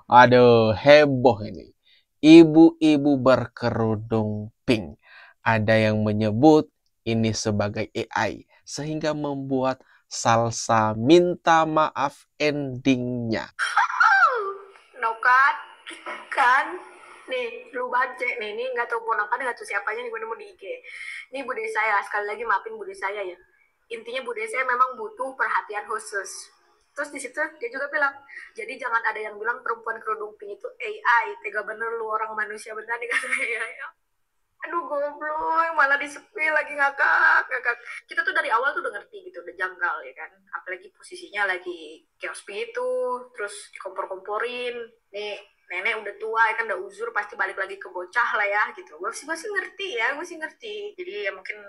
Aduh, heboh ini. Ibu-ibu berkerudung pink. Ada yang menyebut ini sebagai AI, sehingga membuat salsa minta maaf endingnya. No kan? Nih, lu baca nih, ini nggak tahu ponakan, nggak tahu siapanya nih gue nemu di IG. Ini bude saya, sekali lagi maafin bude saya ya. Intinya bude saya memang butuh perhatian khusus. Terus di situ dia juga bilang, jadi jangan ada yang bilang perempuan kerudung pink itu AI, tega bener lu orang manusia bener nih kata ya. Aduh goblok, malah disepi lagi ngakak. Kita tuh dari awal tuh udah ngerti gitu, udah janggal ya kan. Apalagi posisinya lagi chaos itu, terus dikompor-komporin. Nih, nenek udah tua ya kan, udah uzur, pasti balik lagi ke bocah lah ya gitu. Gue sih ngerti ya, gue sih ngerti. Jadi ya mungkin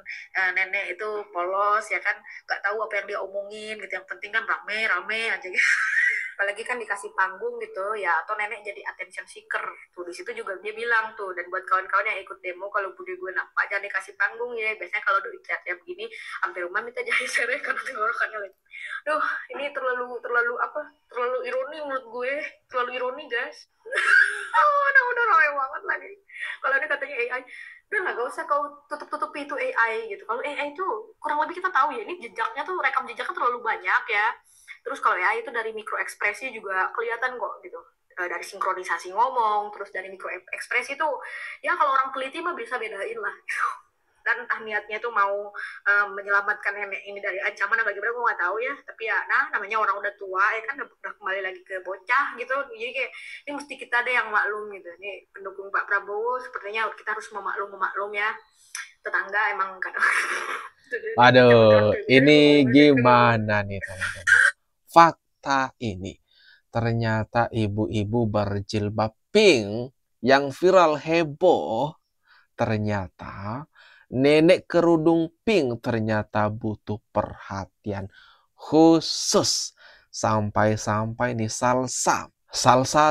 nenek itu polos ya kan, gak tahu apa yang dia omongin gitu. Yang penting kan rame-rame aja gitu. Apalagi kan dikasih panggung gitu ya, atau nenek jadi attention seeker tuh. Di situ juga dia bilang tuh, dan buat kawan-kawan yang ikut demo, kalau bude gue nampak jangan dikasih panggung ya. Biasanya kalau udah teriak-teriak begini sampai rumah minta jahit seret karena tenggorokannya lagi. Duh, ini terlalu ironi menurut gue, terlalu ironi guys. udah ramai banget lagi. Kalau ini katanya AI, udah lah gak usah kau tutup-tutupi itu AI gitu. Kalau AI itu kurang lebih kita tahu ya, ini jejaknya tuh, rekam jejaknya terlalu banyak ya. Terus kalau AI itu dari mikro ekspresi juga kelihatan kok gitu. Dari sinkronisasi ngomong, terus dari mikro ekspresi itu ya kalau orang teliti mah bisa bedain lah. Dan entah niatnya tuh mau menyelamatkan nenek ini dari ancaman atau gimana gue nggak tahu ya. Tapi ya namanya orang udah tua ya kan, udah kembali lagi ke bocah gitu. Jadi kayak ini mesti kita deh yang maklum gitu. Ini pendukung Pak Prabowo sepertinya kita harus memaklum ya. Tetangga emang kadang Aduh, ini gimana nih teman-teman? Fakta ini, ternyata ibu-ibu berjilbab pink yang viral heboh, ternyata nenek kerudung pink ternyata butuh perhatian khusus. Sampai-sampai nih Salsa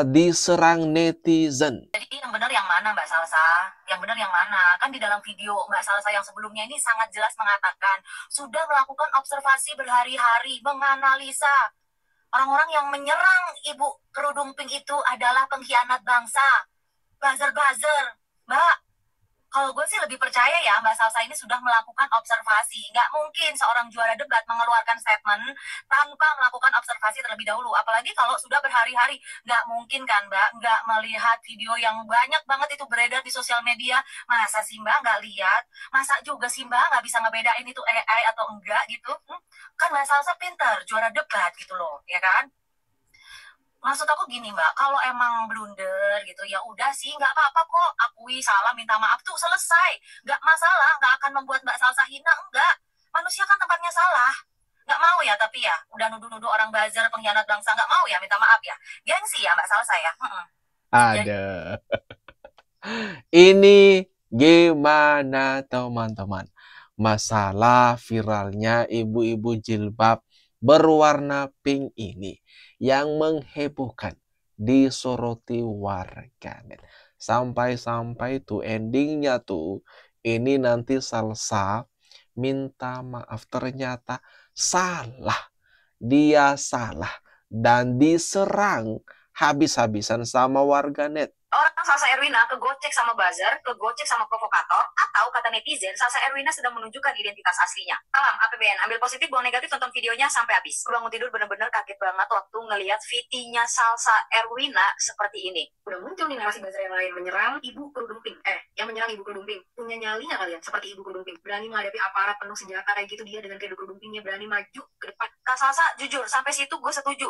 diserang netizen. Jadi yang benar yang mana Mbak Salsa? Yang benar yang mana? Kan di dalam video Mbak Salsa yang sebelumnya ini sangat jelas mengatakan sudah melakukan observasi berhari-hari, menganalisa orang-orang yang menyerang ibu kerudung pink itu adalah pengkhianat bangsa, buzzer-buzzer. Mbak, kalau gue sih lebih percaya ya Mbak Salsa ini sudah melakukan observasi. Nggak mungkin seorang juara debat mengeluarkan statement tanpa melakukan observasi terlebih dahulu. Apalagi kalau sudah berhari-hari. Nggak mungkin kan Mbak, nggak melihat video yang banyak banget itu beredar di sosial media. Masa sih Mbak nggak lihat? Masa juga sih Mbak nggak bisa ngebedain itu AI atau enggak gitu? Kan Mbak Salsa pintar, juara debat gitu loh, ya kan? Maksud aku gini Mbak, kalau emang blunder gitu ya udah sih, nggak apa-apa kok, akui salah, minta maaf tuh selesai, nggak masalah, nggak akan membuat Mbak Salsa hina, enggak. Manusia kan tempatnya salah, nggak mau ya, tapi ya udah nuduh-nuduh orang buzzer, pengkhianat bangsa, nggak mau ya minta maaf ya, gengsi ya Mbak Salsa ya. Ada. Ini gimana teman-teman? Masalah viralnya ibu-ibu jilbab berwarna pink ini yang menghebohkan, disoroti warganet. Sampai-sampai tuh endingnya tuh ini nanti Salsa minta maaf, ternyata salah. Dia salah dan diserang habis-habisan sama warganet. Orang Salsa Erwina kegocek sama buzzer, kegocek sama provokator, atau kata netizen, Salsa Erwina sedang menunjukkan identitas aslinya. Salam APBN, ambil positif, buang negatif, tonton videonya sampai habis. Bangun tidur bener-bener kaget banget waktu ngelihat VT-nya Salsa Erwina seperti ini. Udah muncul nih narasi buzzer yang lain menyerang ibu kerudung pink. Yang menyerang ibu kerudung pink. Punya nyalinya kalian, seperti ibu kerudung pink. Berani menghadapi aparat penuh senjata kayak gitu, dia dengan kayak kerudung pinknya berani maju ke depan. Kak Salsa, jujur, sampai situ gue setuju.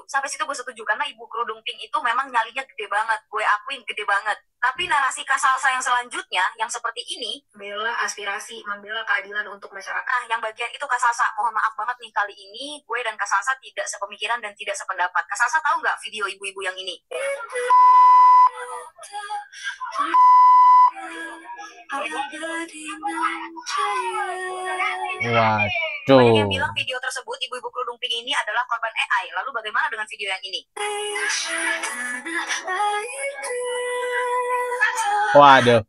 Karena ibu kerudung pink itu memang nyalinya gede banget. Gue akuin gede banget. Tapi narasi Kak Salsa yang selanjutnya, yang seperti ini, membela aspirasi, membela keadilan untuk masyarakat. Yang bagian itu Kak Salsa, mohon maaf banget nih, kali ini gue dan Kak Salsa tidak sepemikiran dan tidak sependapat. Kak Salsa tahu nggak video ibu-ibu yang ini? Waduh. Banyak yang bilang video tersebut ibu-ibu kerudung pink ini adalah korban AI. Lalu bagaimana dengan video yang ini? Waduh.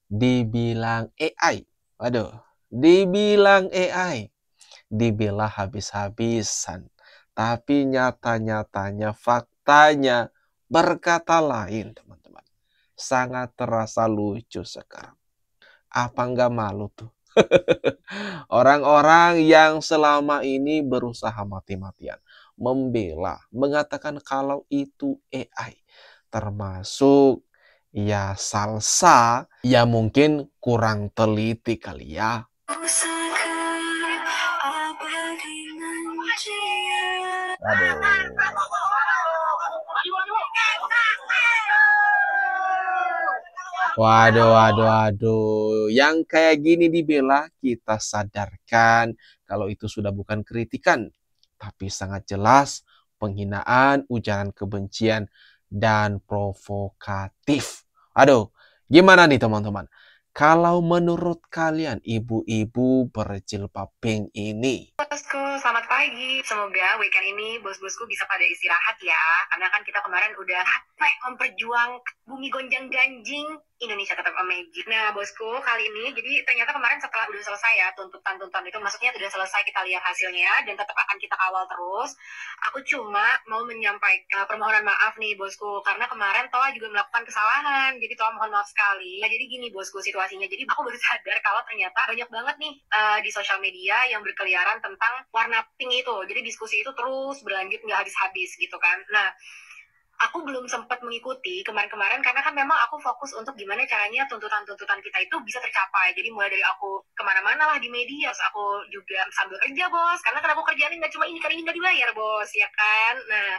Dibilang AI. Waduh. Dibilang AI. Dibela habis-habisan. Tapi nyata-nyatanya, faktanya, berkata lain, teman-teman. Sangat terasa lucu sekarang. Apa nggak malu tuh? Orang-orang yang selama ini berusaha mati-matian membela, mengatakan kalau itu AI. Termasuk ya Salsa, ya mungkin kurang teliti kali ya. Aduh. Waduh. Yang kayak gini dibela, kita sadarkan kalau itu sudah bukan kritikan, tapi sangat jelas penghinaan, ujaran kebencian, dan provokatif. Aduh, gimana nih teman-teman? Kalau menurut kalian ibu-ibu berjilbab pink ini? Bosku, selamat pagi. Semoga weekend ini bos-bosku bisa pada istirahat ya. Karena kan kita kemarin udah capek memperjuang bumi gonjang ganjing, Indonesia tetap amazing. Nah bosku, kali ini jadi ternyata kemarin setelah udah selesai ya tuntutan itu, maksudnya udah selesai kita lihat hasilnya dan tetap akan kita kawal terus. Aku cuma mau menyampaikan permohonan maaf nih bosku, karena kemarin Toa juga melakukan kesalahan. Jadi Toa mohon maaf sekali. Nah jadi gini bosku situasinya. Jadi aku baru sadar kalau ternyata banyak banget nih di sosial media yang berkeliaran tentang warna pink itu. Jadi diskusi itu terus berlanjut nggak habis-habis gitu kan. Nah aku belum sempat mengikuti kemarin-kemarin karena kan memang aku fokus untuk gimana caranya tuntutan-tuntutan kita itu bisa tercapai. Jadi mulai dari aku kemana-mana lah di media, terus aku juga sambil kerja bos, karena kan aku kerjaan nggak cuma ini, karena ini nggak dibayar bos, ya kan. Nah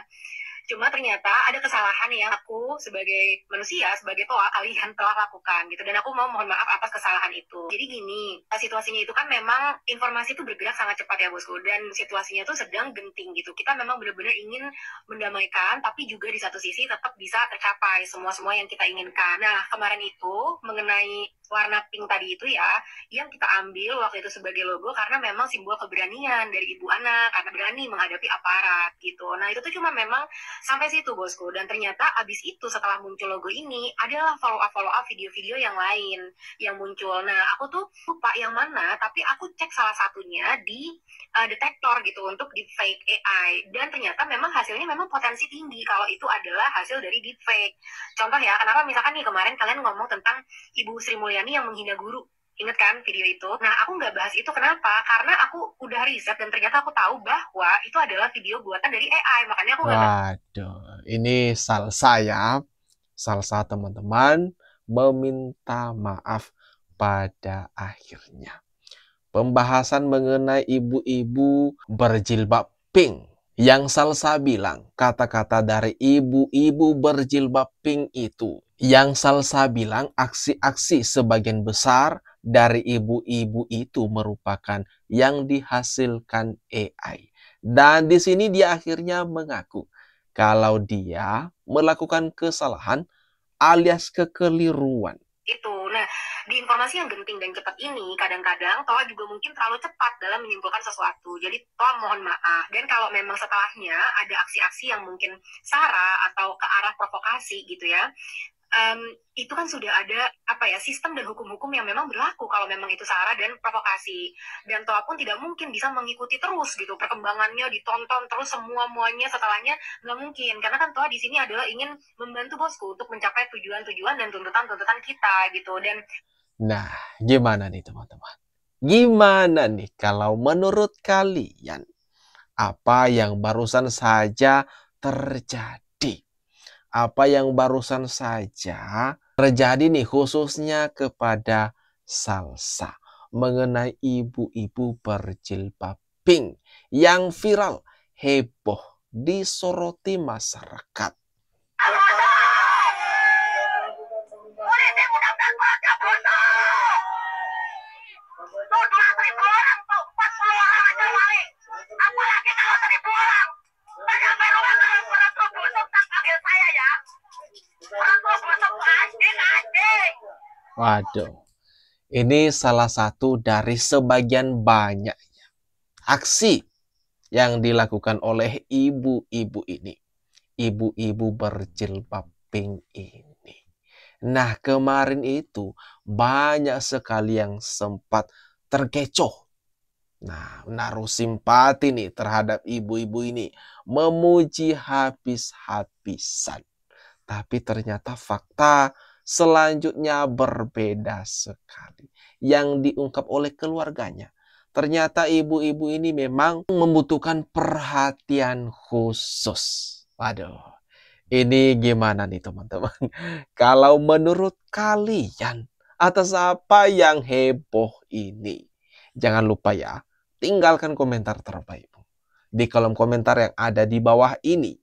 cuma ternyata ada kesalahan yang aku sebagai manusia, sebagai Toa, kalian telah lakukan gitu. Dan aku mau mohon maaf atas kesalahan itu. Jadi gini, situasinya itu kan memang informasi itu bergerak sangat cepat ya bosku. Dan situasinya itu sedang genting gitu. Kita memang benar-benar ingin mendamaikan, tapi juga di satu sisi tetap bisa tercapai semua-semua yang kita inginkan. Nah, kemarin itu mengenai warna pink tadi itu ya, yang kita ambil waktu itu sebagai logo karena memang simbol keberanian dari ibu anak, karena berani menghadapi aparat gitu. Nah, itu tuh cuma memang sampai situ bosku. Dan ternyata abis itu setelah muncul logo ini adalah follow up video-video yang lain yang muncul. Nah aku tuh lupa yang mana, tapi aku cek salah satunya di detektor gitu untuk deepfake AI, dan ternyata memang hasilnya memang potensi tinggi kalau itu adalah hasil dari deepfake. Contoh ya, kenapa misalkan nih kemarin kalian ngomong tentang Ibu Sri Mulyani yang menghina guru, ingat kan video itu? Nah, aku nggak bahas itu kenapa? Karena aku udah riset dan ternyata aku tahu bahwa itu adalah video buatan dari AI. Makanya aku nggak bahas. Waduh, ini Salsa ya. Salsa teman-teman meminta maaf pada akhirnya. Pembahasan mengenai ibu-ibu berjilbab pink. Yang Salsa bilang, kata-kata dari ibu-ibu berjilbab pink itu. Yang Salsa bilang aksi-aksi sebagian besar dari ibu-ibu itu merupakan yang dihasilkan AI. Dan di sini dia akhirnya mengaku kalau dia melakukan kesalahan alias kekeliruan. Itu. Nah, di informasi yang genting dan cepat ini, kadang-kadang Toa juga mungkin terlalu cepat dalam menyimpulkan sesuatu. Jadi Toa mohon maaf. Dan kalau memang setelahnya ada aksi-aksi yang mungkin sara atau ke arah provokasi gitu ya, itu kan sudah ada sistem dan hukum-hukum yang memang berlaku kalau memang itu sara dan provokasi. Dan Toa pun tidak mungkin bisa mengikuti terus gitu perkembangannya, ditonton terus semuanya setelahnya, nggak mungkin. Karena kan Toa di sini adalah ingin membantu bosku untuk mencapai tujuan-tujuan dan tuntutan-tuntutan kita gitu. Dan nah, gimana nih teman-teman? Gimana nih kalau menurut kalian apa yang barusan saja terjadi? Apa yang barusan saja terjadi nih khususnya kepada Salsa mengenai ibu-ibu berjilbab pink yang viral, heboh, disoroti masyarakat. Waduh, ini salah satu dari sebagian banyaknya aksi yang dilakukan oleh ibu-ibu ini. Ibu-ibu berjilbab pink ini. Nah, kemarin itu banyak sekali yang sempat terkecoh. Nah, menaruh simpati nih terhadap ibu-ibu ini. Memuji habis-habisan. Tapi ternyata fakta selanjutnya berbeda sekali. Yang diungkap oleh keluarganya. Ternyata ibu-ibu ini memang membutuhkan perhatian khusus. Waduh, ini gimana nih teman-teman? Kalau menurut kalian, atas apa yang heboh ini? Jangan lupa ya, tinggalkan komentar terbaikmu di kolom komentar yang ada di bawah ini.